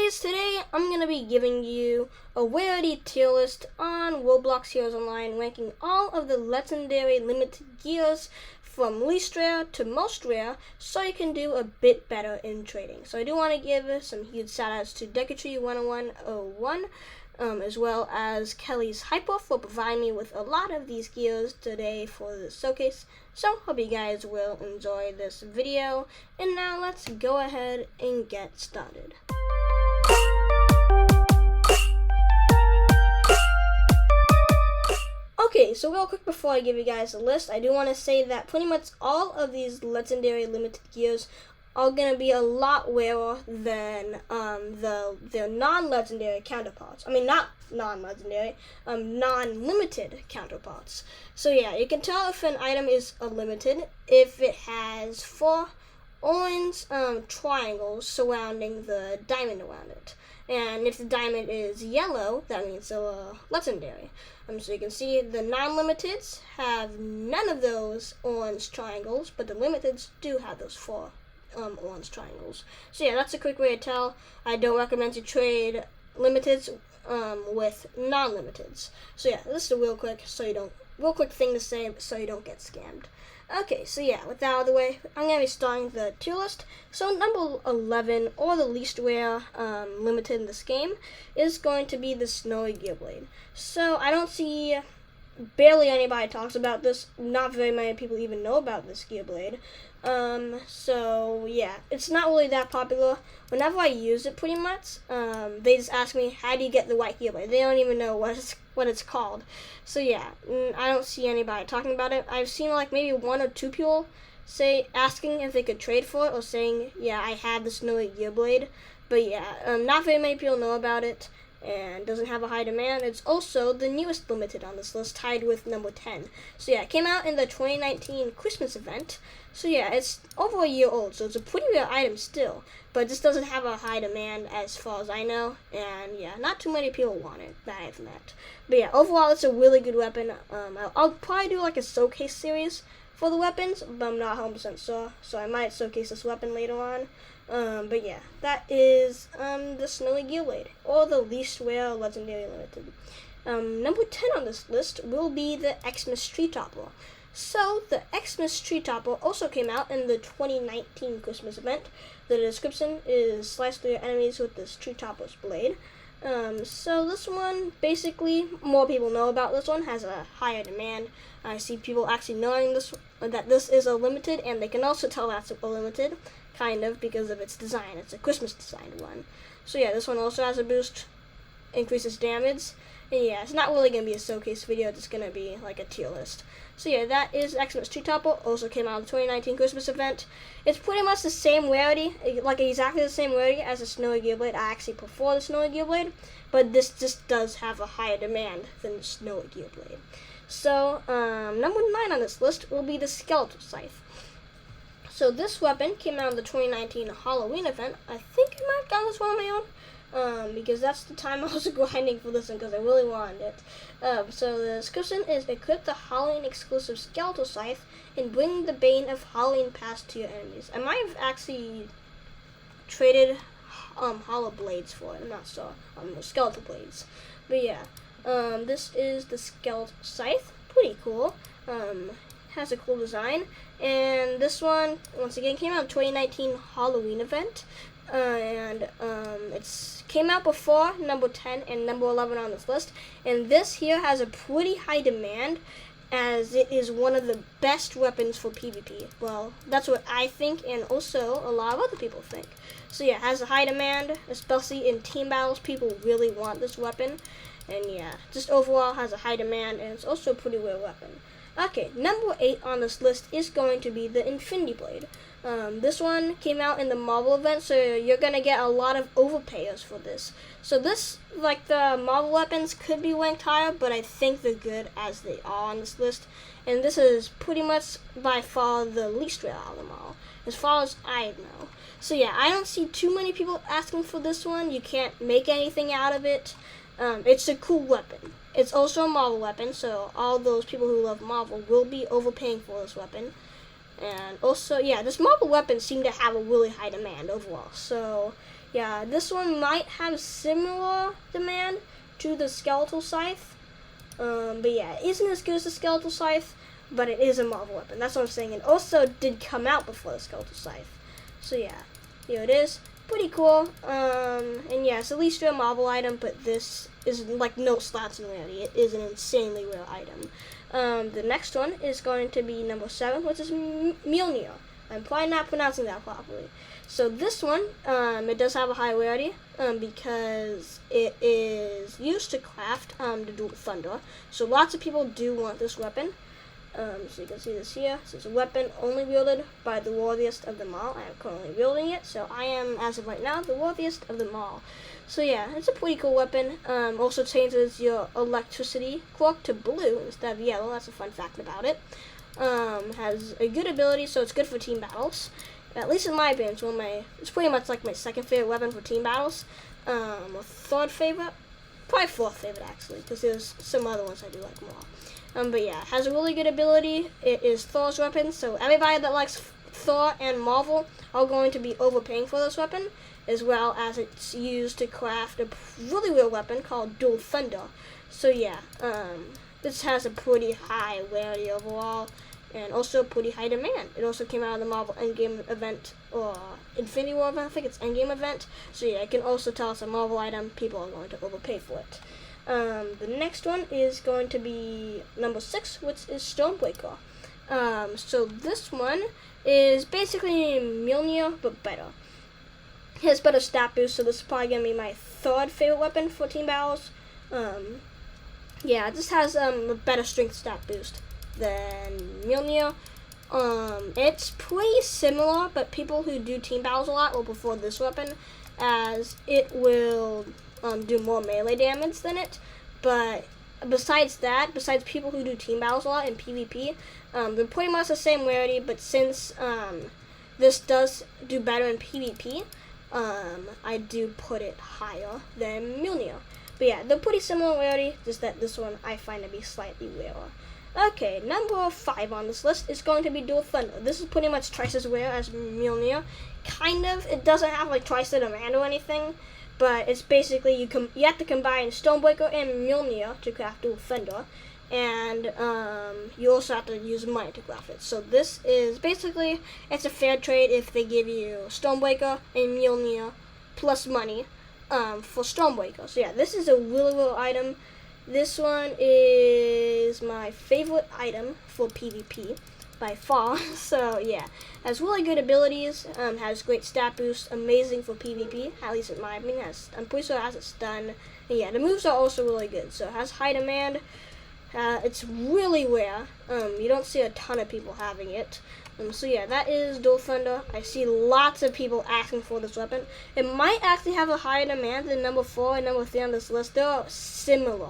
guys, today I'm going to be giving you a rarity tier list on Roblox Heroes Online, ranking all of the legendary limited gears from least rare to most rare, so you can do a bit better in trading. So I do want to give some huge shout outs to Decatry10101, as well as Kelly's Hyper for providing me with a lot of these gears today for the showcase. So hope you guys will enjoy this video, and now let's go ahead and get started. Okay, so real quick before I give you guys a list, I do want to say that pretty much all of these legendary limited gears are going to be a lot rarer than their non-legendary counterparts. I mean, not non-legendary, non-limited counterparts. So yeah, you can tell if an item is a limited if it has 4 orange triangles surrounding the diamond around it. And if the diamond is yellow, that means they're legendary. So you can see the non-limiteds have none of those orange triangles, but the limiteds do have those 4 orange triangles. So yeah, that's a quick way to tell. I don't recommend to trade limiteds with non-limiteds. So yeah, this is a real quick thing to say so you don't get scammed. Okay, so yeah, with that out of the way, I'm going to be starting the tier list. So number 11, or the least rare limited in this game, is going to be the Snowy Gearblade. So I don't see barely anybody talks about this. Not very many people even know about this Gearblade. So yeah, it's not really that popular. Whenever I use it, pretty much, they just ask me, how do you get the white Gearblade? They don't even know what it's called. So yeah, I don't see anybody talking about it. I've seen like maybe 1 or 2 people asking if they could trade for it, or saying, yeah, I have the Snowy Gearblade. But yeah, not very many people know about it, and doesn't have a high demand. It's also the newest limited on this list, tied with number 10. So yeah, it came out in the 2019 Christmas event. So yeah, it's over a year old, so it's a pretty rare item still, but it just doesn't have a high demand as far as I know, and yeah, not too many people want it that I've met. But yeah, overall it's a really good weapon. I'll probably do like a showcase series for the weapons, but I'm not 100% sure, so I might showcase this weapon later on. But yeah, that is the Snowy Gearblade, or the least rare legendary limited. Number 10 on this list will be the Xmas Street Topper. So the Xmas Tree Topper also came out in the 2019 Christmas event. The description is slice through your enemies with this Tree Topper's blade. So this one, basically, more people know about this one, has a higher demand. I see people actually knowing that this is a limited, and they can also tell that's a limited, kind of, because of its design. It's a Christmas designed one. So yeah, this one also has a boost, increases damage. And yeah, it's not really going to be a showcase video, it's going to be like a tier list. So yeah, that is Xmas Tree Topper, also came out in the 2019 Christmas event. It's pretty much the same rarity, like exactly the same rarity as the Snowy Gearblade. I actually prefer the Snowy Gearblade, but this just does have a higher demand than the Snowy Gearblade. So, number 9 on this list will be the Skeletal Scythe. So this weapon came out in the 2019 Halloween event. I think I might have gotten this one on my own. Because that's the time I was grinding for this one, because I really wanted it. So the description is, equip the Halloween exclusive Skeletal Scythe and bring the Bane of Halloween past to your enemies. I might have actually traded hollow blades for it, I'm not sure, skeletal blades. But yeah, this is the Skeletal Scythe, pretty cool. Has a cool design, and this one, once again, came out in 2019 Halloween event. It's came out before number 10 and number 11 on this list, and this here has a pretty high demand, as it is one of the best weapons for PvP. Well, that's what I think, and also a lot of other people think. So yeah, it has a high demand, especially in team battles. People really want this weapon, and yeah, just overall has a high demand, and it's also a pretty rare weapon. Okay, number 8 on this list is going to be the Infini Blade. This one came out in the Marvel event, so you're going to get a lot of overpayers for this. So this, like the Marvel weapons, could be ranked higher, but I think they're good as they are on this list. And this is pretty much by far the least rare out of them all, as far as I know. So yeah, I don't see too many people asking for this one. You can't make anything out of it. It's a cool weapon. It's also a Marvel weapon, so all those people who love Marvel will be overpaying for this weapon. And also, yeah, this Marvel weapon seemed to have a really high demand overall. So, Yeah, this one might have similar demand to the Skeletal Scythe. But yeah, it isn't as good as the Skeletal Scythe, but it is a Marvel weapon. That's what I'm saying. It also did come out before the Skeletal Scythe. So yeah, here it is. Pretty cool. And yeah, it's at least a Marvel item, but this is like no slots in reality. It is an insanely rare item. The next one is going to be number 7, which is Mjolnir. I'm probably not pronouncing that properly. So this one, it does have a high rarity because it is used to craft the Dual Thunder. So lots of people do want this weapon. So you can see this here. This is a weapon only wielded by the worthiest of them all. I am currently wielding it, so I am, as of right now, the worthiest of them all. So yeah, it's a pretty cool weapon. Also changes your electricity clock to blue instead of yellow. That's a fun fact about it. Has a good ability, so it's good for team battles. At least in my opinion, it's pretty much like my second favorite weapon for team battles. Or third favorite, probably fourth favorite actually, because there's some other ones I do like more. But yeah, it has a really good ability. It is Thor's weapon, so everybody that likes Thor and Marvel are going to be overpaying for this weapon, as well as it's used to craft a really rare weapon called Dual Thunder. So yeah, this has a pretty high rarity overall, and also pretty high demand. It also came out of the Marvel Endgame event, or Infinity War event, I think it's Endgame event. So yeah, I can also tell it's a Marvel item. People are going to overpay for it. The next one is going to be number 6, which is Stormbreaker. So this one is basically Mjolnir, but better. It has better stat boost, so this is probably going to be my third favorite weapon for team battles. Yeah, this has a better strength stat boost than Mjolnir. It's pretty similar, but people who do team battles a lot will prefer this weapon, as it will do more melee damage than it. But besides people who do team battles a lot in PvP, they're pretty much the same rarity, but since this does do better in PvP, I do put it higher than Mjolnir. But yeah, they're pretty similar rarity, just that this one I find to be slightly rarer. Okay, number 5 on this list is going to be Dual Thunder. This is pretty much twice as rare as Mjolnir. Kind of. It doesn't have like twice the demand or anything, but it's basically you have to combine Stormbreaker and Mjolnir to craft Dual Thunder, and you also have to use money to craft it. So this is basically, it's a fair trade if they give you Stormbreaker and Mjolnir plus money for Stormbreaker. So yeah, this is a really rare item. This one is my favorite item for PvP by far. So yeah, has really good abilities, has great stat boost, amazing for PvP, at least in my opinion. I'm pretty sure it has a stun. And yeah, the moves are also really good. So it has high demand. It's really rare. You don't see a ton of people having it. So yeah, that is Dual Thunder. I see lots of people asking for this weapon. It might actually have a higher demand than number 4 and number 3 on this list. They're similar.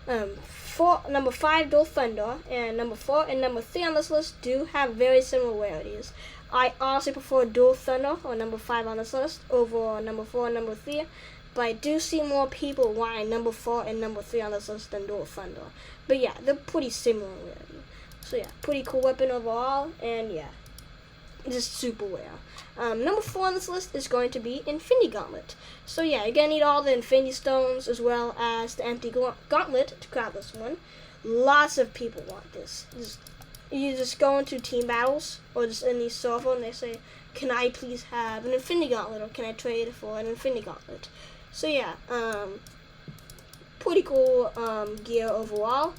Number 5, Dual Thunder, and number 4 and number 3 on this list do have very similar rarities. I honestly prefer Dual Thunder, or number 5 on this list, over number 4 and number 3, but I do see more people wanting number 4 and number 3 on this list than Dual Thunder. But yeah, they're pretty similar rarity. So yeah, pretty cool weapon overall, and yeah, just super rare. Number 4 on this list is going to be Infini Gauntlet. So yeah, you're going to need all the Infinity Stones as well as the empty Gauntlet to craft this one. Lots of people want this. You just go into team battles or just in the server and they say, can I please have an Infinity Gauntlet, or can I trade for an Infinity Gauntlet? So yeah, pretty cool gear overall.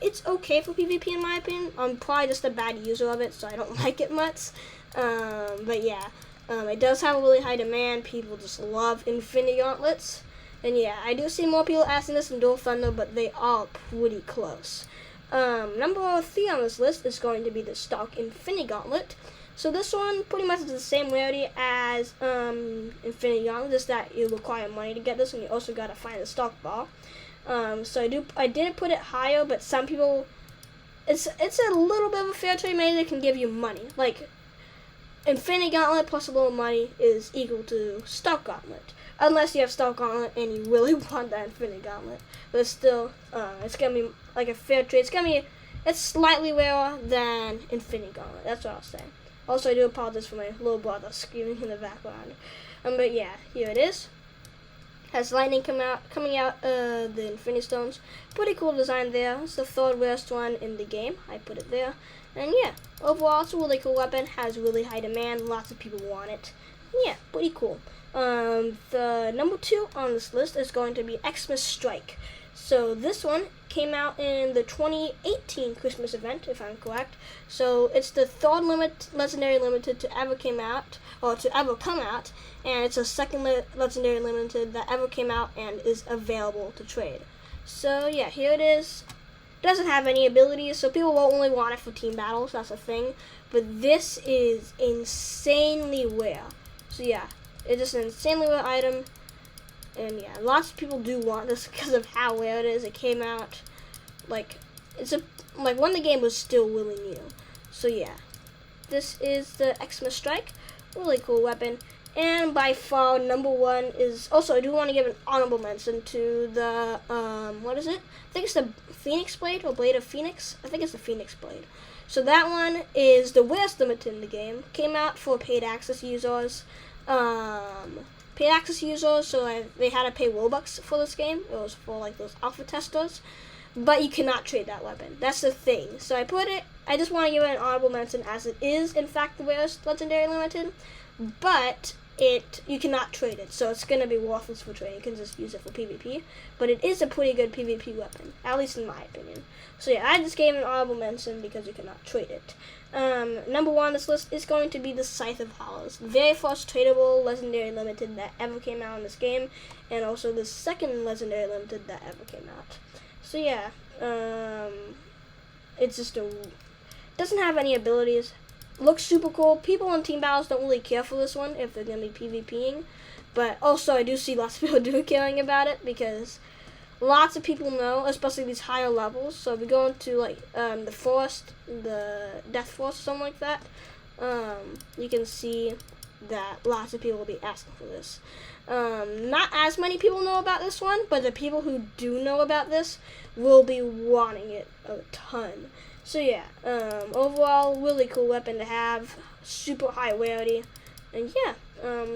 It's okay for PvP in my opinion. I'm probably just a bad user of it, so I don't like it much. But yeah, it does have a really high demand. People just love Infinity Gauntlets. And yeah, I do see more people asking this than Dual Thunder, but they are pretty close. Number 3 on this list is going to be the stock Infinity Gauntlet. So this one pretty much is the same rarity as Infinity Gauntlet, just that you require money to get this, and you also gotta find the stock bar. So I didn't put it higher, but some people, it's a little bit of a fair trade. Maybe they can give you money. Like, Infinity Gauntlet plus a little money is equal to Stock Gauntlet. Unless you have Stock Gauntlet and you really want that Infinity Gauntlet. But still, it's going to be like a fair trade. It's slightly rarer than Infinity Gauntlet. That's what I'll say. Also, I do apologize for my little brother screaming in the background. But yeah, here it is. Has lightning coming out the Infini Stones. Pretty cool design there. It's the third rarest one in the game. I put it there. And yeah, overall it's a really cool weapon. Has really high demand. Lots of people want it. Yeah, pretty cool. The number 2 on this list is going to be Xmas Strike. So this one came out in the 2018 Christmas event, if I'm correct. So it's the third legendary limited to ever come out, and it's a second legendary limited that ever came out and is available to trade. So yeah, here it is. Doesn't have any abilities, so people won't only want it for team battles. That's a thing. But this is insanely rare. So yeah, it's just an insanely rare item. And yeah, lots of people do want this because of how rare it is. It came out when the game was still really new. So yeah, this is the Xmas Strike. Really cool weapon. And by far number 1 is also, I do want to give an honorable mention to the what is it? I think it's the Phoenix Blade or Blade of Phoenix. I think it's the Phoenix Blade. So that one is the rarest limited in the game. Came out for paid access users. So they had to pay Robux for this game. It was for like those alpha testers, but you cannot trade that weapon. That's the thing. So I just want to give it an honorable mention, as it is in fact the rarest legendary limited, but you cannot trade it, so it's gonna be worthless for trading. You can just use it for PvP, but it is a pretty good PvP weapon, at least in my opinion. So yeah, I just gave it an honorable mention because you cannot trade it. Number 1 on this list is going to be the Scythe of Powers, very first tradable legendary limited that ever came out in this game, and also the second legendary limited that ever came out. So yeah, it's just doesn't have any abilities. Looks super cool. People in team battles don't really care for this one if they're gonna be PvPing, but also I do see lots of people caring about it because lots of people know, especially these higher levels. So if we go into like the forest, the death forest, or something like that, you can see that lots of people will be asking for this. Not as many people know about this one, but the people who do know about this will be wanting it a ton. So yeah, overall, really cool weapon to have, super high rarity, and yeah,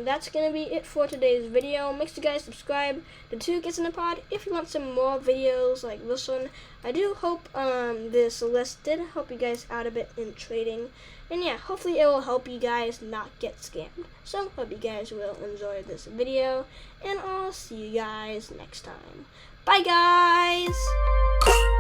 that's gonna be it for today's video. Make sure you guys subscribe to 2 Kids in the Pod if you want some more videos like this one. I do hope this list did help you guys out a bit in trading, and yeah, hopefully it will help you guys not get scammed. So hope you guys will enjoy this video, and I'll see you guys next time. Bye guys!